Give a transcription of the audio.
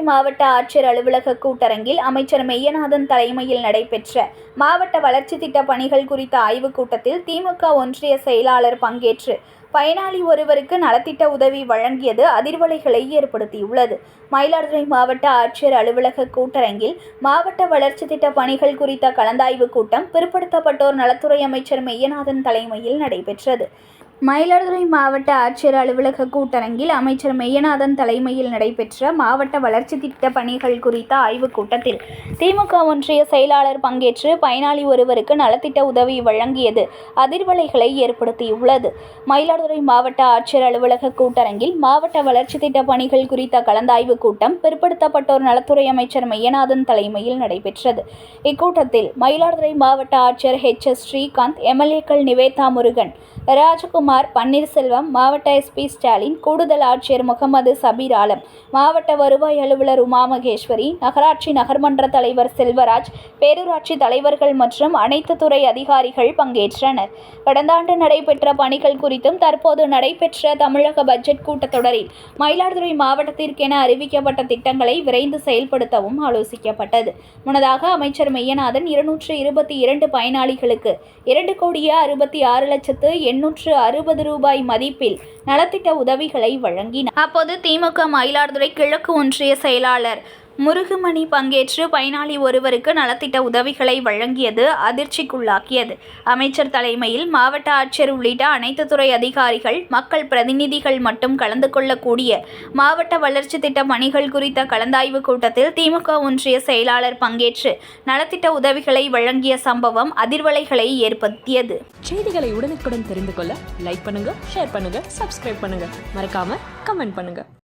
மாவட்ட ஆட்சியர் அலுவலக கூட்டரங்கில் அமைச்சர் மெய்யநாதன் தலைமையில் நடைபெற்ற மாவட்ட வளர்ச்சி திட்ட பணிகள் குறித்த ஆய்வுக் கூட்டத்தில் திமுக ஒன்றிய செயலாளர் பங்கேற்று பயனாளி ஒருவருக்கு நலத்திட்ட உதவி வழங்கியது அதிர்வலைகளை ஏற்படுத்தியுள்ளது. மயிலாடுதுறை மாவட்ட ஆட்சியர் அலுவலக கூட்டரங்கில் மாவட்ட வளர்ச்சி திட்ட பணிகள் குறித்த கலந்தாய்வு கூட்டம் பிற்படுத்தப்பட்டோர் நலத்துறை அமைச்சர் மெய்யநாதன் தலைமையில் நடைபெற்றது. மயிலாடுதுறை மாவட்ட ஆட்சியர் அலுவலக கூட்டரங்கில் அமைச்சர் மெய்யநாதன் தலைமையில் நடைபெற்ற மாவட்ட வளர்ச்சி திட்ட பணிகள் குறித்த ஆய்வுக் கூட்டத்தில் திமுக ஒன்றிய செயலாளர் பங்கேற்று பயனாளி ஒருவருக்கு நலத்திட்ட உதவி வழங்கியது அதிர்வலைகளை ஏற்படுத்தியுள்ளது. மயிலாடுதுறை மாவட்ட ஆட்சியர் அலுவலக கூட்டரங்கில் மாவட்ட வளர்ச்சி திட்ட பணிகள் குறித்த கலந்தாய்வு கூட்டம் பிற்படுத்தப்பட்டோர் நலத்துறை அமைச்சர் மெய்யநாதன் தலைமையில் நடைபெற்றது. இக்கூட்டத்தில் மயிலாடுதுறை மாவட்ட ஆட்சியர் H.S. ஸ்ரீகாந்த், எம்எல்ஏக்கள் நிவேதா முருகன், ராஜகுமார், பன்னீர்செல்வம், மாவட்ட SP ஸ்டாலின், கூடுதல் ஆட்சியர் முகமது சபீர் ஆலம், மாவட்ட வருவாய் அலுவலர் உமா மகேஸ்வரி, நகராட்சி நகர்மன்ற தலைவர் செல்வராஜ், பேரூராட்சி தலைவர்கள் மற்றும் அனைத்து துறை அதிகாரிகள் பங்கேற்றனர். கடந்த ஆண்டு நடைபெற்ற பணிகள் குறித்தும் தற்போது நடைபெற்ற தமிழக பட்ஜெட் கூட்டத்தொடரில் மயிலாடுதுறை மாவட்டத்திற்கென அறிவிக்கப்பட்ட திட்டங்களை விரைந்து செயல்படுத்தவும் ஆலோசிக்கப்பட்டது. முன்னதாக அமைச்சர் மெய்யநாதன் 222 பயனாளிகளுக்கு 2,66,860 ரூபாய் மதிப்பில் நலத்திட்ட உதவிகளை வழங்கினார். அப்போது திமுக மயிலாடுதுறை கிழக்கு ஒன்றிய செயலாளர் முருகுமணி பங்கேற்று பயனாளி ஒருவருக்கு நலத்திட்ட உதவிகளை வழங்கியது அதிர்ச்சிக்குள்ளாக்கியது. அமைச்சர் தலைமையில் மாவட்ட ஆட்சியர் உள்ளிட்ட அனைத்து துறை அதிகாரிகள், மக்கள் பிரதிநிதிகள் மட்டும் கலந்து கொள்ளக்கூடிய மாவட்ட வளர்ச்சி திட்ட பணிகள் குறித்த கலந்தாய்வு கூட்டத்தில் திமுக ஒன்றிய செயலாளர் பங்கேற்று நலத்திட்ட உதவிகளை வழங்கிய சம்பவம் அதிர்வலைகளை ஏற்படுத்தியது. செய்திகளை உடனுக்குடன் தெரிந்து கொள்ள லைக் பண்ணுங்க, ஷேர் பண்ணுங்க, சப்ஸ்கிரைப் பண்ணுங்க, மறக்காம கமெண்ட் பண்ணுங்க.